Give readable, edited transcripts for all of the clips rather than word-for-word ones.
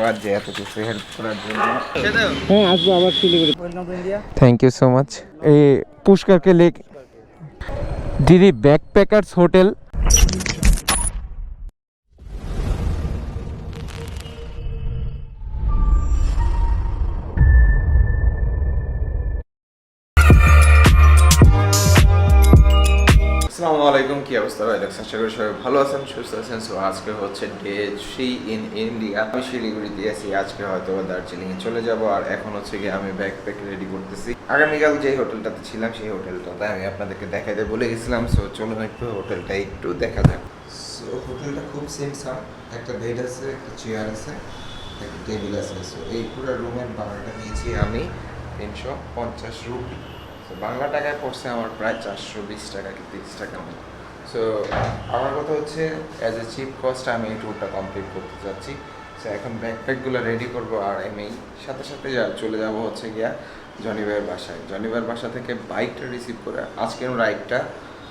ধন্যবাদ যে এত কিছু হেল্প করার জন্য। হ্যাঁ আসবো আবার Siliguri. Thank you so much. এই পুষ্করকে লেক দিদি ব্যাকপ্যাকার্স হোটেল। আসসালামু আলাইকুম, কি অবস্থা ভাই? দেখছেন আশা করি সবাই ভালো আছেন, সুস্থ আছেন। সো আজকে হচ্ছে ডে 3 ইন ইন্ডিয়া। আমি শিলিগুড়িতে আছি, আজকে হয়তো দার্জিলিংয়ে চলে যাব। আর এখন হচ্ছে গিয়ে আমি ব্যাকপ্যাক রেডি করতেছি। আগামীকাল যে হোটেলটাতে ছিলাম সেই হোটেলটাতে আমি আপনাদেরকে দেখাইতে বলে গেছিলাম। সো চলুন একটু হোটেলটা একটু দেখা যাক। সো হোটেলটা খুব সিম্পল, একটা বেড আছে, একটা চেয়ার আছে, একটা টেবিল আছে। সো এই পুরো রুমের ভাড়াটা নিয়েছি আমি 350 রুপি। তো বাংলা টাকায় পড়ছে আমার প্রায় 420 টাকা কি 30 টাকার মতো। সো আমার কথা হচ্ছে অ্যাজ এ চিপ কস্ট আমি এই ট্যুরটা কমপ্লিট করতে চাচ্ছি। সো এখন ব্যাকপ্যাকগুলো রেডি করবো আর আমি সাথে সাথে চলে যাব হচ্ছে গিয়া জনি ভাইয়ের বাসায়। জনি ভাইয়ের বাসা থেকে বাইকটা রিসিভ করে আজকের রাইডটা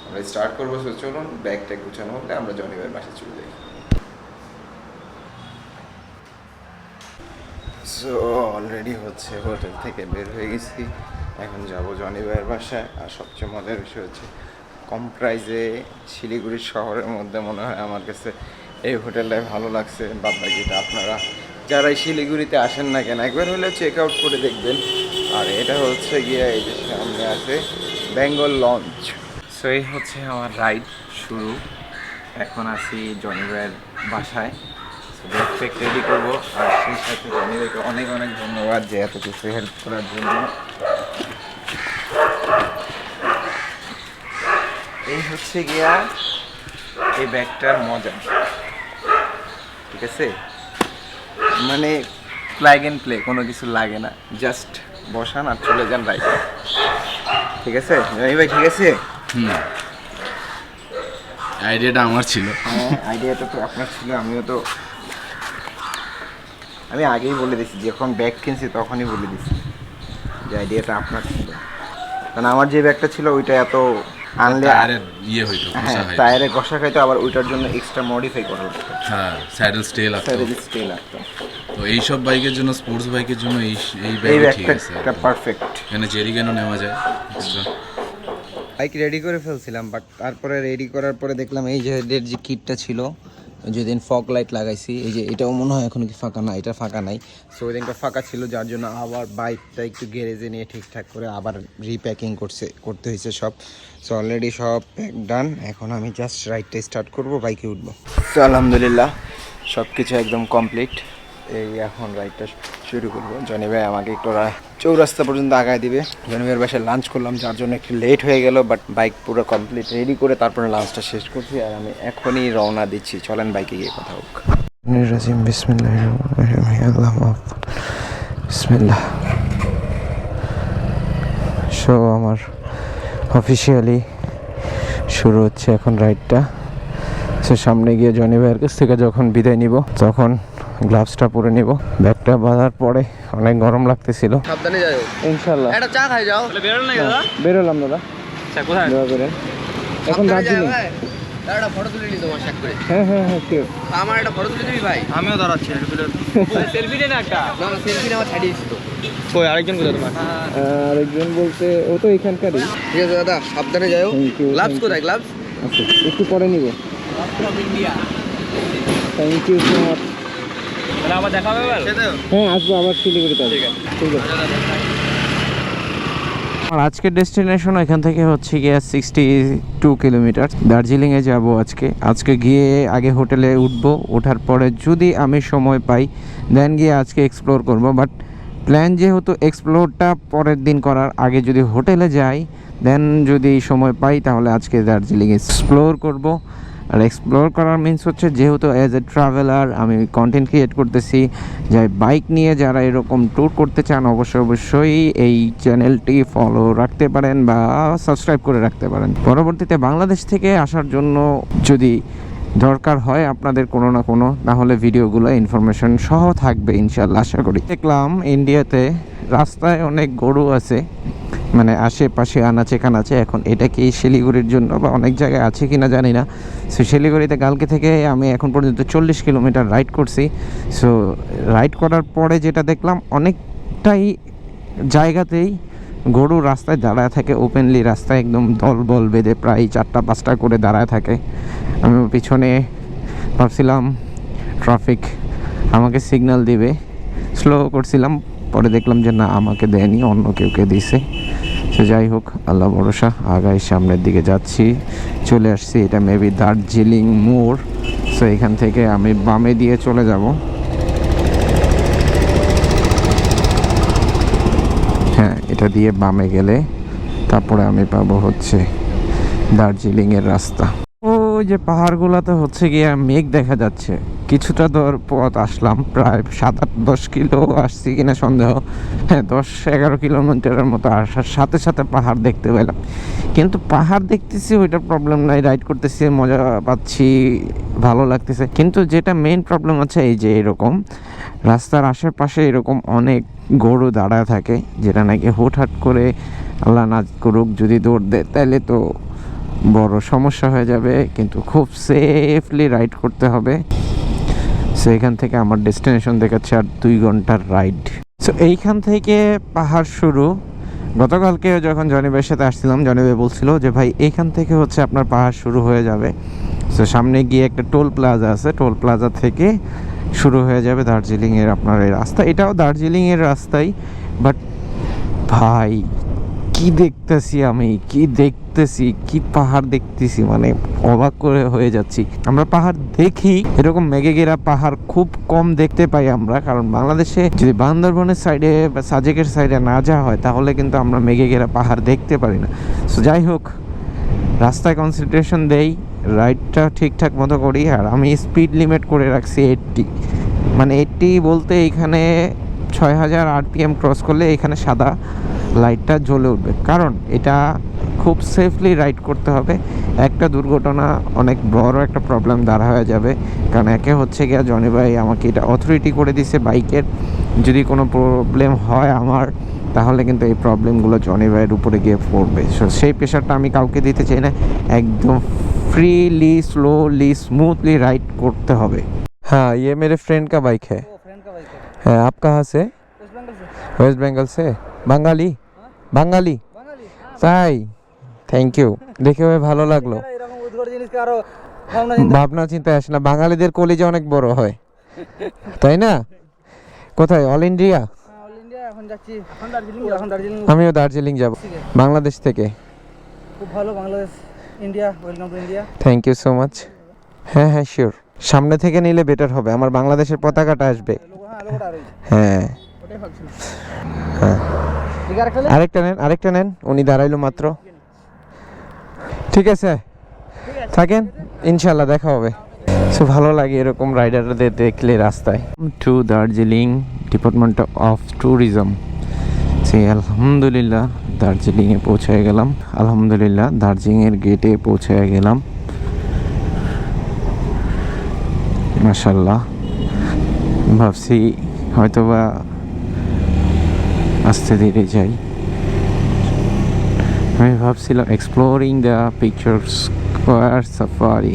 আমরা স্টার্ট করবো। সো চলুন ব্যাগটা গুছানো হলে আমরা জনি ভাইয়ের বাসায় চলে যাই। সো অলরেডি হচ্ছে হোটেল থেকে বের হয়ে গেছি, এখন যাব জনি ভাইয়ের বাসায়। আর সবচেয়ে মজার বিষয় হচ্ছে কম প্রাইসে শিলিগুড়ি শহরের মধ্যে মনে হয় আমার কাছে এই হোটেলটাই ভালো লাগছে। বাদ বাকিটা আপনারা যারা শিলিগুড়িতে আসেন না কেন একবার হলে চেক আউট করে দেখবেন। আর এটা হচ্ছে গিয়ে এই যে সামনে আছে বেঙ্গল লঞ্চ। সো এই হচ্ছে আমার রাইড শুরু। এখন আছি জনি ভাইয়ের বাসায়, ব্যাকপ্যাক রেডি করবো। আর সেই সাথে জনি ভাইকে অনেক অনেক ধন্যবাদ যে এত কিছু হেল্প করার জন্য। এই হচ্ছে গিয়া এই ব্যাগটার মজা, ঠিক আছে? মানে প্লাগ অ্যান্ড প্লে, কোনো কিছু লাগে না, জাস্ট বসান আর চলে যান রাইড। ঠিক আছে জনি ভাই? ঠিক আছে। আইডিয়াটা আমার ছিল। হ্যাঁ আইডিয়াটা তো আপনার ছিল। আমি আগেই বলে দিয়েছি, যখন ব্যাগ কিনছি তখনই বলে দিয়েছি যে আইডিয়াটা আপনার ছিল। কারণ আমার যে ব্যাগটা ছিল ওইটা এত আনলে ইয়ে হইতো, হ্যাঁ টায়ারে ঘষা খাইতো, আবার ওইটার জন্য এক্সট্রা মডিফাই করা হতো। হ্যাঁ স্যাডেল স্টে লাগতো। তো এইসব বাইকের জন্য, স্পোর্টস বাইকের জন্য এই ব্যাগটা ঠিক আছে, এটা পারফেক্ট। এখানে জেরি কেন নেওয়া যায় এক্সট্রা। বাইক রেডি করে ফেলছিলাম, বাট তারপরে রেডি করার পরে দেখলাম এই যে যে কিটটা ছিল, যেদিন ফগ লাইট লাগাইছি, এই যে এটাও মনে হয় এখন কি ফাঁকা না, এটা ফাঁকা নাই। সো ওই দিনটা ফাঁকা ছিল, যার জন্য আবার বাইকটা একটু গ্যারেজে নিয়ে ঠিকঠাক করে আবার রিপ্যাকিং করতে হয়েছে সব। সো অলরেডি সব প্যাক ডান। এখন আমি জাস্ট রাইডটা স্টার্ট করব, বাইকে উঠবো। তো আলহামদুলিল্লাহ সব কিছু একদম কমপ্লিট। এই এখন রাইডটা শুরু করবো। জনি ভাই আমাকে একটু চৌরাস্তা পর্যন্ত আগায় দিবে। জনি ভাইয়ের বাসায় লাঞ্চ করলাম, যার জন্য একটু লেট হয়ে গেল, বাট বাইক পুরো কমপ্লিট রেডি করে তারপরে লাঞ্চটা শেষ করছি। আর আমি এখনই রওনা দিচ্ছি, চলেন বাইকে গিয়ে কথা হোক। বিসমিল্লাহ। সো আমার অফিসিয়ালি শুরু হচ্ছে এখন রাইডটা। সে সামনে গিয়ে জনি ভাইয়ের কাছ থেকে যখন বিদায় নিব তখন গ্লাভসটা পরে নিব। ব্যাগটা বাঁধার পরে অনেক গরম লাগতেছিল। সাবধানে যাও ইনশাআল্লাহ। একটা চা খাই যাও। তাহলে বেরোল না দাদা? বেরোলাম দাদা। আচ্ছা কোথায় বেরোন এখন দার্জিলিং। একটা ফটো তুলে নি তোমার শেক করে। হ্যাঁ হ্যাঁ হ্যাঁ ঠিক। আমার একটা ফটো তুলে দিবি ভাই? আমিও দাঁড়াচ্ছি একটু। সেলফি নে না একটা। না সেলফি নেওয়া ছাড়িয়েছি তো। কই আরেকজন কোথায় তোমার? আরেকজন বলতে ও তো এখানকারই। ঠিক আছে দাদা সাবধানে যাও। গ্লাভস কোথায়? গ্লাভস আচ্ছা একটু পরে নিব। India. Thank you so much. তাহলে আবার দেখা হবে? হ্যাঁ আসবো আবার শিলিগুড়িতে। ঠিক আছে ঠিক আছে। আর আজকের ডেস্টিনেশন এখান থেকে হচ্ছে গিয়ে 62 কিলোমিটার। দার্জিলিংয়ে যাব আজকে গিয়ে আগে হোটেলে উঠবো, ওঠার পরে যদি আমি সময় পাই দেন গিয়ে আজকে এক্সপ্লোর করব। বাট প্ল্যান যেহেতু এক্সপ্লোরটা পরের দিন করার আগে যদি হোটেলে যাই, দেন যদি সময় পাই তাহলে আজকে দার্জিলিং এক্সপ্লোর করব। আর এক্সপ্লোর করার মিন্স হচ্ছে যেহেতু অ্যাজ এ ট্রাভেলার আমি কন্টেন্ট ক্রিয়েট করতেছি, যাই বাইক নিয়ে যারা এরকম ট্যুর করতে চান অবশ্যই এই চ্যানেলটি ফলো রাখতে পারেন বা সাবস্ক্রাইব করে রাখতে পারেন। পরবর্তীতে বাংলাদেশ থেকে আসার জন্য যদি দরকার হয় আপনাদের কোনো না কোনো, তাহলে ভিডিওগুলো ইনফরমেশন সহ থাকবে ইনশাল্লাহ আশা করি। দেখলাম ইন্ডিয়াতে রাস্তায় অনেক গরু আছে, মানে আশেপাশে আনাচে কানাচে। এখন এটা কি শিলিগুড়ির জন্য বা অনেক জায়গায় আছে কি না জানি না। সো শিলিগুড়িতে কালকে থেকে আমি এখন পর্যন্ত 40 কিলোমিটার রাইড করছি। সো রাইড করার পরে যেটা দেখলাম, অনেকটাই জায়গাতেই গরু রাস্তায় দাঁড়ায় থাকে, ওপেনলি রাস্তায় একদম দলবল বেঁধে প্রায় 4টা-5টা করে দাঁড়ায় থাকে। আমি পিছনে ভাবছিলাম ট্রাফিক আমাকে সিগন্যাল দিবে, স্লো করছিলাম, পরে দেখলাম যে না, আমাকে দেয়নি, অন্য কেউকে দিছে। সে যাই হোক, আল্লাহ ভরসা, আগাই সামনের দিকে যাচ্ছি। চলে আসছি, এটা মেবি দার্জিলিং মোড়। সো এখান থেকে আমি বামে দিয়ে চলে যাব। হ্যাঁ, এটা দিয়ে বামে গেলে তারপরে আমি পাবো হচ্ছে দার্জিলিংয়ের রাস্তা। ওই যে পাহাড়গুলোতে হচ্ছে গিয়ে মেঘ দেখা যাচ্ছে। কিছুটা দূর পথ আসলাম, প্রায় 7-8-10 কিলো আসছি কিনা সন্দেহ। হ্যাঁ, 10-11 কিলোমিটারের মতো আসার সাথে সাথে পাহাড় দেখতে পেলাম। কিন্তু পাহাড় দেখতেছি ওইটার প্রবলেম নাই, রাইড করতেছি, মজা পাচ্ছি, ভালো লাগতেছে। কিন্তু যেটা মেইন প্রবলেম হচ্ছে এই যে এরকম রাস্তার আশেপাশে এরকম অনেক গরু দাঁড়ায় থাকে, যেটা নাকি হুটহাট করে আল্লাহ না করুক যদি দৌড় দেয় তাহলে তো বড় সমস্যা হয়ে যাবে। কিন্তু খুব সেফলি রাইড করতে হবে। সো এখান থেকে আমার ডেস্টিনেশন দেখাচ্ছে আর 2 ঘন্টার রাইড। সো এইখান থেকে পাহাড় শুরু। গতকালকে যখন জনি ভাইয়ের সাথে আসছিলাম, জনি ভাই বলছিল যে ভাই এইখান থেকে হচ্ছে আপনার পাহাড় শুরু হয়ে যাবে। সো সামনে গিয়ে একটা টোল প্লাজা আছে, টোল প্লাজা থেকে শুরু হয়ে যাবে দার্জিলিংয়ের আপনার এই রাস্তা। এটাও দার্জিলিংয়ের রাস্তাই, বাট ভাই কি দেখতেছি আমি, কি পাহাড় দেখতেছি, মানে অবাক করে হয়ে যাচ্ছি। আমরা পাহাড় দেখি, এরকম মেঘে ঘেরা পাহাড় খুব কম দেখতে পাই আমরা, কারণ বাংলাদেশে যদি বান্দরবনের সাইডে বা সাজেকের সাইডে না যাওয়া হয় তাহলে কিন্তু আমরা মেঘে ঘেরা পাহাড় দেখতে পারি না। সো যাই হোক, রাস্তায় কনসেন্ট্রেশন দেই, রাইডটা ঠিকঠাক মতো করি। আর আমি স্পিড লিমিট করে রাখছি 80, মানে 80 বলতে এইখানে 6000 RPM ক্রস করলে এখানে সাদা লাইটটা জ্বলে উঠবে, কারণ এটা খুব সেফলি রাইড করতে হবে। একটা দুর্ঘটনা অনেক বড় একটা প্রবলেম দাঁড়া হয়ে যাবে, কারণ একে হচ্ছে গিয়া জনি ভাই আমাকে এটা অথরিটি করে দিছে বাইকের, যদি কোনো প্রবলেম হয় আমার, তাহলে কিন্তু এই প্রবলেমগুলো জনি ভাইয়ের উপরে গিয়ে পড়বে। সো সেই প্রেশারটা আমি কাউকে দিতে চাই না, একদম फ्रीली स्लोली स्मूथली राइड करते হবে। हाँ, ये मेरे फ्रेंड का बाइक है। है आप कहाँ से? वेस्ट बंगाल से। बंगाली? বাঙালি তাই, থ্যাংক ইউ, দেখে ভালো লাগলো। ভাবনা চিন্তা আসে না, বাঙালিদের কলিজা অনেক বড় হয়, তাই না? কোথায়? All India? আমিও দার্জিলিং যাব, বাংলাদেশ থেকে। খুব ভালো, Bangladesh India, welcome to India. Thank you so much. হ্যাঁ হ্যাঁ, শিওর, সামনে থেকে নিলে বেটার হবে, আমার বাংলাদেশের পতাকাটা আসবে। হ্যাঁ হ্যাঁ, আরেকটা নেন, উনি দাঁড়াইলো মাত্র। ঠিক আছে, থাকেন, ইনশাল্লাহ দেখা হবে। সো ভালো লাগে এরকম রাইডারদের দেখলে রাস্তায়। To Darjeeling department of tourism. আলহামদুলিল্লাহ দার্জিলিংয়ে পৌঁছে গেলাম, আলহামদুলিল্লাহ দার্জিলিংয়ের গেটে পৌঁছে গেলাম। মাশাল্লাহ, ভাবছি হয়তোবা আস্তে ধীরে যাই। আমি ভাবছিলাম exploring the picture square safari,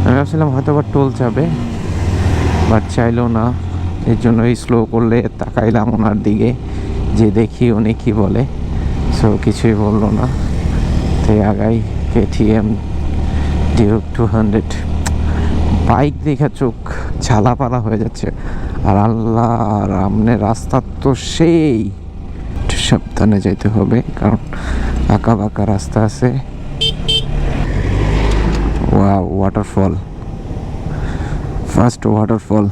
আমি ভাবছিলাম হয়তোবা টোল যাবে, বাট চাইলো না। এর জন্যই স্লো করলে তাকাইলাম ওনার দিকে যে দেখি উনি কী বলে। সো কিছুই বললো না, তাই আগাই। KTM Duke 200 বাইক দেখে চোখ ঝালাপালা হয়ে যাচ্ছে। আর আল্লাহ, সামনে রাস্তা তো সেই, একটু সাবধানে যেতে হবে, কারণ আঁকা বাঁকা রাস্তা আছে। Wow, waterfall, first waterfall.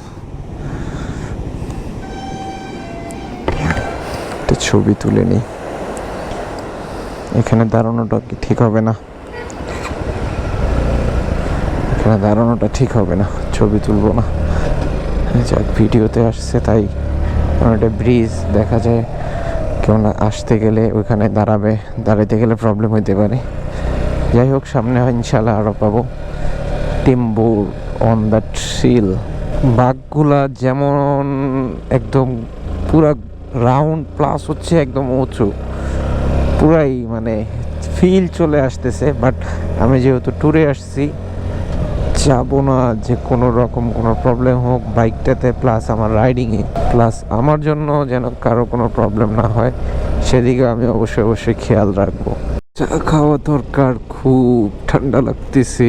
একটা ছবি তুলে নিই। এখানে দাঁড়ানোটা কি ঠিক হবে না? এখানে দাঁড়ানোটা ঠিক হবে না, ছবি তুলবো না। যাক, ভিডিওতে আসছে তাই। একটা ব্রিজ দেখা যায়, কেউ না আসতে গেলে ওইখানে দাঁড়াইতে গেলে প্রবলেম হইতে পারে। যাই হোক, সামনে ইনশাল্লাহ আরও পাবো। টিম্বুর অন দ্য শিল। বাঘগুলা যেমন একদম পুরা রাউন্ড প্লাস হচ্ছে একদম উঁচু, পুরাই মানে ফিল চলে আসতেছে। বাট আমি যেহেতু ট্যুরে আসছি, যাবো না যে কোনো রকম কোনো প্রবলেম হোক বাইকটাতে, প্লাস আমার রাইডিংয়ে, প্লাস আমার জন্য যেন কারো কোনো প্রবলেম না হয়, সেদিকে আমি অবশ্যই খেয়াল রাখবো। চা খাওয়া দরকার, খুব ঠান্ডা লাগতেছে,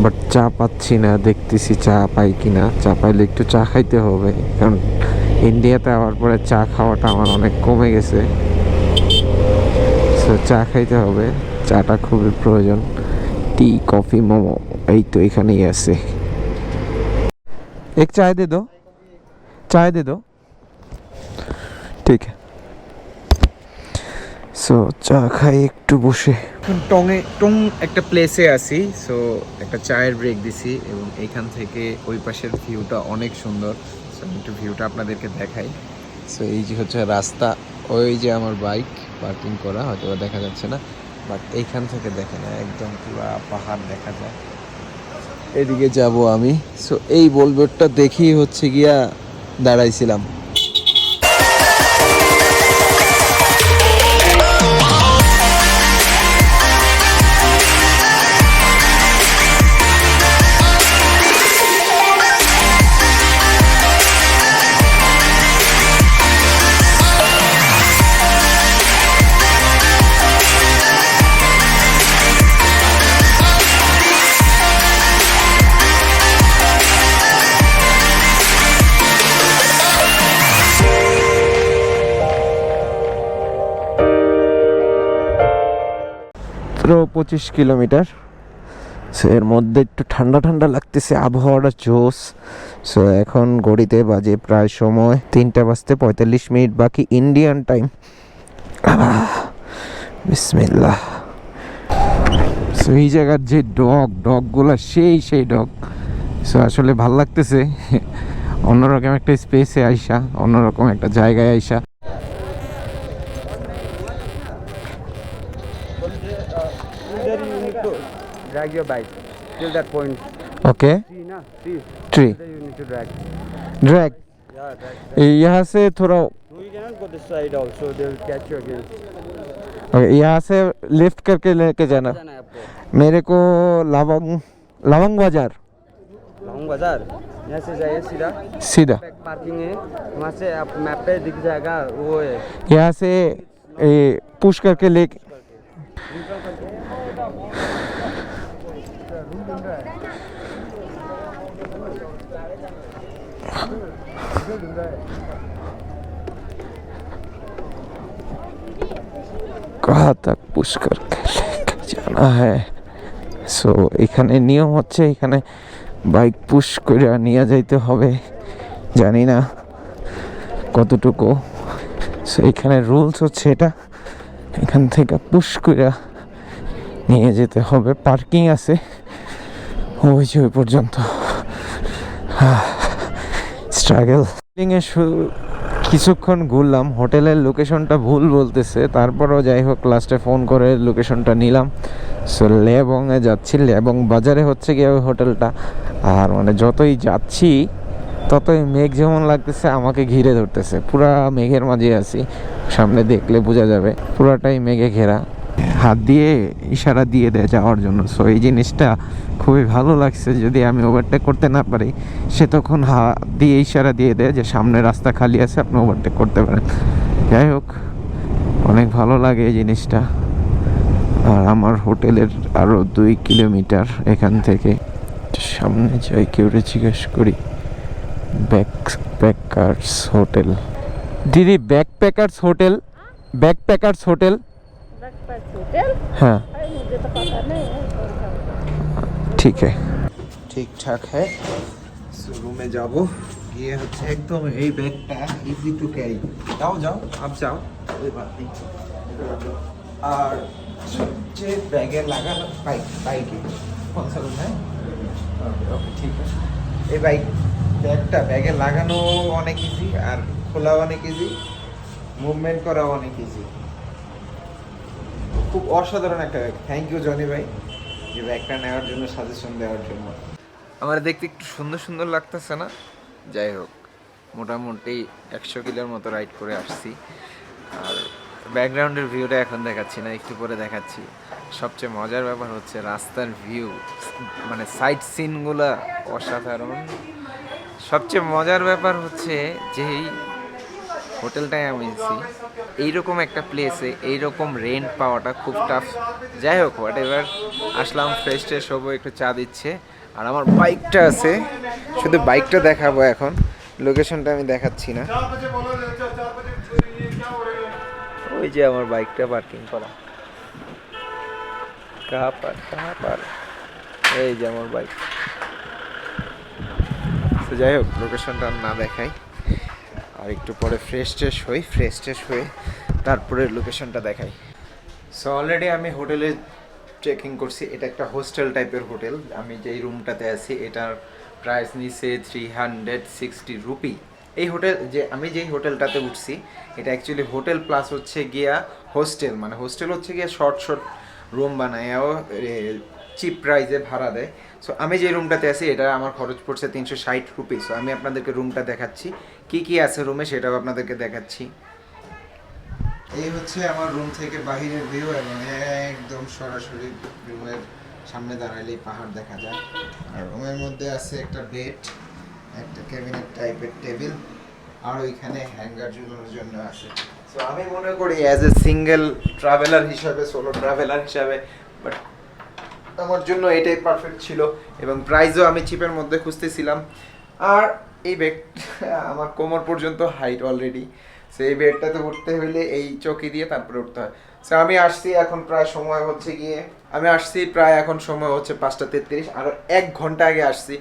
বাট চা পাচ্ছি না। দেখতেছি চা পাই কিনা, চা পাইলে একটু চা খাইতে হবে, কারণ ইন্ডিয়াতে আসার পরে চা খাওয়াটা আমার অনেক কমে গেছে। সো চা খাইতে হবে, চাটা খুবই প্রয়োজন। টি, কফি, মোমো এই তো এখানেই আছে। এক চায় দে দো, চায় দে দো। ঠিক আছে। সো চা খাই একটু বসে। টং একটা প্লেসে আছি। সো একটা চায়ের ব্রেক দিছি এবং এইখান থেকে ওই পাশের ভিউটা অনেক সুন্দর। সো আমি একটু ভিউটা আপনাদেরকে দেখাই। সো এই যে হচ্ছে রাস্তা, ওই যে আমার বাইক পার্কিং করা, হয়তো দেখা যাচ্ছে না, বাট এইখান থেকে দেখে না একদম পুরো পাহাড় দেখা যায়। এদিকে যাব আমি। সো এই বোলবোর্ডটা দেখেই হচ্ছে গিয়া দাঁড়াইছিলাম। মাত্র 25 কিলোমিটার। সো এর মধ্যে একটু ঠান্ডা ঠান্ডা লাগতেছে, আবহাওয়াটা জোস। সো এখন ঘড়িতে বাজে প্রায় সময় 3:45 বাকি ইন্ডিয়ান টাইম। বিসমিল্লাহ। সো এই জায়গার যে ডগগুলা সেই ডগ। সো আসলে ভাল লাগতেছে, অন্যরকম একটা স্পেসে আইসা, অন্যরকম একটা জায়গায় আইসা। There you need to drag your bike till that point. Okay, See na, see. Tree There you need to drag. Drag Yeah, drag. यहाँ से थोड़ा, No, you cannot go this side also. They will catch you again. Okay, यहाँ से lift करके लेके जाना जाना है आपको मेरे को। लवंग बाजार लॉन्ग बाजार। यहाँ से जाइए सीधा, सीधा, पार्किंग है वहाँ से आप मैप पे दिख जाएगा वो है। यहाँ से पुश करके ले। कहाँ तक पुश करके लेके जाना है। সো এখানে নিয়ম হচ্ছে, এখানে বাইক পুশ করে নিয়ে যাইতে হবে, জানি না কতটুকু। সো এখানে রুলস হচ্ছে এটা, এখান থেকে পুশ করে নিয়ে যেতে হবে। পার্কিং আছে ওই যে ওই পর্যন্ত। স্ট্রাগল এ কিছুক্ষণ ঘুরলাম, হোটেলের লোকেশনটা ভুল বলতেছে, তারপরও যাই হোক লাস্টে ফোন করে লোকেশনটা নিলাম। সো লেবংয়ে যাচ্ছি, লেবং বাজারে হচ্ছে গিয়ে ওই হোটেলটা। আর মানে যতই যাচ্ছি ততই মেঘ যেমন লাগতেছে আমাকে ঘিরে ধরতেছে, পুরা মেঘের মাঝে আছি। সামনে দেখলে বোঝা যাবে পুরাটাই মেঘে ঘেরা, হাত দিয়ে ইশারা দিয়ে দেয় যাওয়ার জন্য। সো এই জিনিসটা খুবই ভালো লাগছে। যদি আমি ওভারটেক করতে না পারি, সে তখন হাত দিয়ে ইশারা দিয়ে দেয় যে সামনে রাস্তা খালি আছে, আপনি ওভারটেক করতে পারেন। যাই হোক, অনেক ভালো লাগে এই জিনিসটা। আর আমার হোটেলের আরও 2 কিলোমিটার এখান থেকে সামনে যাই, কেউ জিজ্ঞেস করি। ব্যাকপ্যাকার্স হোটেল, দিদি ব্যাকপ্যাকার্স হোটেল, ব্যাকপ্যাকার্স হোটেল। हाँ अरे मुझे तो पता नहीं है। ठीक है, ठीक ठाक है। शुरू में जाबो, ये হচ্ছে একদম এই ব্যাগটা ইজি টু ক্যারি। যাও আপ যাও, कोई बात नहीं। আর সবচেয়ে ব্যাগে লাগানো বাইকে कौन सा रूम है? ओके ठीक है। এই ব্যাগে লাগানো অনেক ইজি, আর খোলা অনেক ইজি, মুভমেন্ট করা অনেক ইজি। খুব অসাধারণ একটা ব্যাগ। থ্যাংক ইউ জনি ভাই যে ব্যাগটা নেওয়ার জন্য, সাজেশন দেওয়ার জন্য। আমার দেখতে একটু সুন্দর লাগতেছে না? যাই হোক, মোটামুটি 100 কিলোর মতো রাইড করে আসছি। আর ব্যাকগ্রাউন্ডের ভিউটা এখন দেখাচ্ছি না, একটু পরে দেখাচ্ছি। সবচেয়ে মজার ব্যাপার হচ্ছে রাস্তার ভিউ, মানে সাইট সিনগুলা অসাধারণ। সবচেয়ে মজার ব্যাপার হচ্ছে যেই হোটেলটায় আমি আছি, এইরকম একটা প্লেসে এইরকম রেন্ট পাওয়াটা খুব টাফ। যাই হোক, হোয়াট এভার, আসলাম, ফ্রেশ ট্রেশ হবো, একটু চা দিচ্ছে। আর আমার বাইকটা আছে, শুধু বাইকটা দেখাবো এখন, লোকেশনটা আমি দেখাচ্ছি না। ওই যে আমার বাইকটা পার্কিং করা, কাহা পার, এই যে আমার বাইক। তো যাই হোক, লোকেশনটা না দেখাই, আর একটু পরে ফ্রেশ ট্রেশ হয়ে তারপরে লোকেশনটা দেখাই। সো অলরেডি আমি হোটেলে চেকিং করছি। এটা একটা হোস্টেল টাইপের হোটেল। আমি যেই রুমটাতে আছি এটার প্রাইস নিছে 360 রুপি। এই হোটেল, যে আমি যেই হোটেলটাতে উঠছি, এটা অ্যাকচুয়ালি হোটেল প্লাস হচ্ছে গিয়া হোস্টেল, মানে হোস্টেল হচ্ছে গিয়া শর্ট রুম বানায়ও চিপ প্রাইসে ভাড়া দেয়। সো আমি যে রুমটাতে আছি এটা আমার খরচ পড়ছে 360 রুপি। সো আমি আপনাদেরকে রুমটা দেখাচ্ছি, কি কি আছে রুমে সেটাও আপনাদেরকে দেখাচ্ছি। এই হচ্ছে আমার রুম থেকে বাহিরের ভিউ, এবং একদম সরাসরি রুমের সামনে দাঁড়াইলেই পাহাড় দেখা যায়। আর রুমের মধ্যে আছে একটা বেড, একটা ক্যাবিনেট টাইপের টেবিল, আর ওইখানে হ্যাঙ্গার ঝুলানোর জন্য আছে। সো আমি মনে করি অ্যাজ এ সিঙ্গেল ট্রাভেলার হিসাবে, সোলো ট্রাভেলার হিসাবে, বাট আমার জন্য এটাই পারফেক্ট ছিল। এবং প্রাইসও আমি চিপের মধ্যে খুঁজতেছিলাম। আর এই বেড আমার কোমর পর্যন্ত হাইট অলরেডি। সো এই বেডটাতে উঠতে হলে এই চৌকি দিয়ে তারপরে উঠতে হয়। সো আমি আসছি এখন প্রায় সময় হচ্ছে 5:33, আর 1 ঘন্টা আগে আসছি।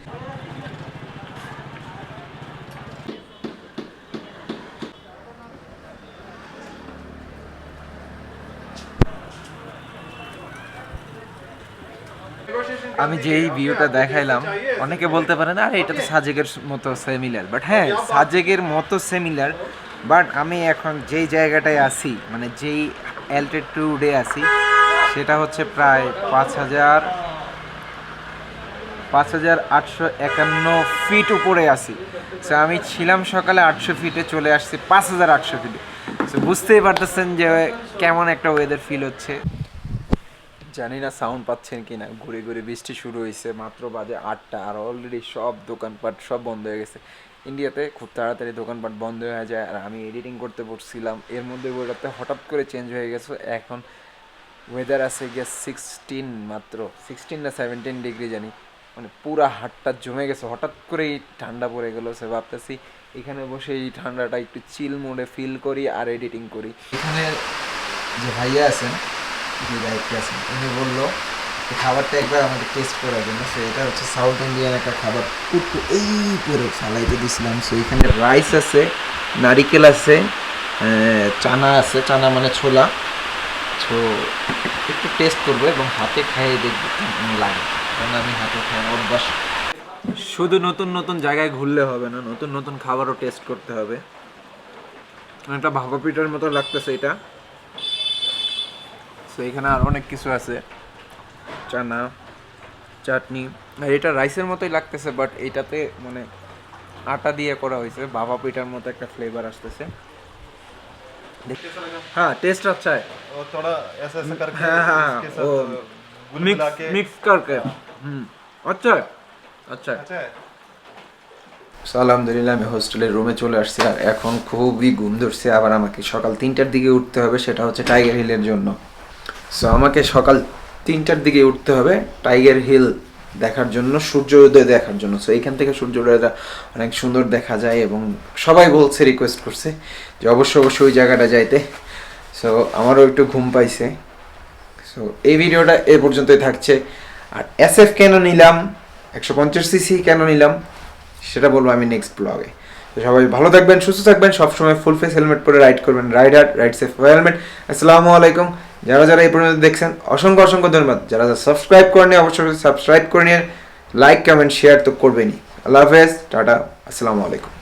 আমি যেই ভিউটা দেখাইলাম, অনেকে বলতে পারে না, আরে এটা তো সাজেকের মতো সিমিলার, বাট হ্যাঁ, সাজেকের মতো সিমিলার। বাট আমি এখন যেই জায়গাটায় আছি, মানে যেই অ্যালটিটিউডে আছি, সেটা হচ্ছে প্রায় 5,851 ফিট উপরে আছি। সো আমি ছিলাম সকালে 800 ফিটে, চলে আসছি 5,800 ফিটে। সো বুঝতেই পারতেছেন যে কেমন একটা ওয়েদার ফিল হচ্ছে। জানি না সাউন্ড পাচ্ছেন কি না, ঘুরে ঘুরে বৃষ্টি শুরু হয়েছে, মাত্র বাজে 8টা, আর অলরেডি সব দোকানপাট সব বন্ধ হয়ে গেছে। ইন্ডিয়াতে খুব তাড়াতাড়ি দোকানপাট বন্ধ হয়ে যায়। আর আমি এডিটিং করতে পড়ছিলাম, এর মধ্যে ওয়েদারটা হঠাৎ করে চেঞ্জ হয়ে গেছে। এখন ওয়েদার আছে গিয়ে 16 না 17 ডিগ্রি জানি, মানে পুরা হাটটা জমে গেছে, হঠাৎ করেই ঠান্ডা পড়ে গেলো। সে ভাবতেছি এখানে বসে এই ঠান্ডাটা একটু চিল মোডে ফিল করি আর এডিটিং করি। এখানে যে ভাইয়া আছেন, যে দায়িত্বে আছেন, উনি বললো খাবারটা একবার আমাদের টেস্ট করার জন্য। সো এটা হচ্ছে সাউথ ইন্ডিয়ান একটা খাবার, পুট্টু এই করে ফালাইতে দিছিলাম। সো এখানে রাইস আছে, নারিকেল আছে, চানা আছে, চানা মানে ছোলা। সো একটু টেস্ট করবো এবং হাতে খাইয়ে দেখবো কেমন লাগে, কারণ আমি হাতে খাই অভ্যাস। শুধু নতুন নতুন জায়গায় ঘুরলে হবে না, নতুন নতুন খাবারও টেস্ট করতে হবে। একটা ভাপা পিঠার মতো লাগতেছে এটা। সো এখানে আর অনেক কিছু আছে, চানা, চাটনি, আর এটা রাইসের মতোই লাগতেছে, বাট এইটাতে মানে আটা দিয়ে করা হয়েছে, ভাপা পিঠার মতো একটা ফ্লেভার আসতেছে। हाँ टेस्ट अच्छा है, और थोड़ा ऐसा ऐसा करके हाँ इसके साथ गुल मिला के मिक्स करके अच्छा है, अच्छा है। আলহামদুলিল্লাহ আমি হোস্টেলের রুমে চলে আসছি। আর এখন খুবই ঘুম ধরছে, আবার আমাকে সকাল 3টার দিকে উঠতে হবে, সেটা হচ্ছে টাইগার হিলের জন্য। সো আমাকে সকাল 3টার দিকে উঠতে হবে টাইগার হিল দেখার জন্য, সূর্যোদয় দেখার জন্য। সো এইখান থেকে সূর্যোদয়টা অনেক সুন্দর দেখা যায়, এবং সবাই বলছে, রিকোয়েস্ট করছে যে অবশ্যই ওই জায়গাটা যাইতে। সো আমারও একটু ঘুম পাইছে। সো এই ভিডিওটা এ পর্যন্তই থাকছে। আর SF কেন নিলাম, 150cc কেন নিলাম, সেটা বলবো আমি নেক্সট ব্লগে। তো সবাই ভালো থাকবেন, সুস্থ থাকবেন, সবসময় ফুল ফেস হেলমেট পরে রাইড করবেন, ride hard, ride safe, helmet. আসসালামু আলাইকুম। যারা এই পর্যন্ত দেখছেন অসংখ্য ধন্যবাদ। যারা সাবস্ক্রাইব করেনি অবশ্যই সাবস্ক্রাইব করে নিন, লাইক কমেন্ট শেয়ার তো করবেনই। আল্লাহ হাফেজ, টাটা, আসসালামু আলাইকুম।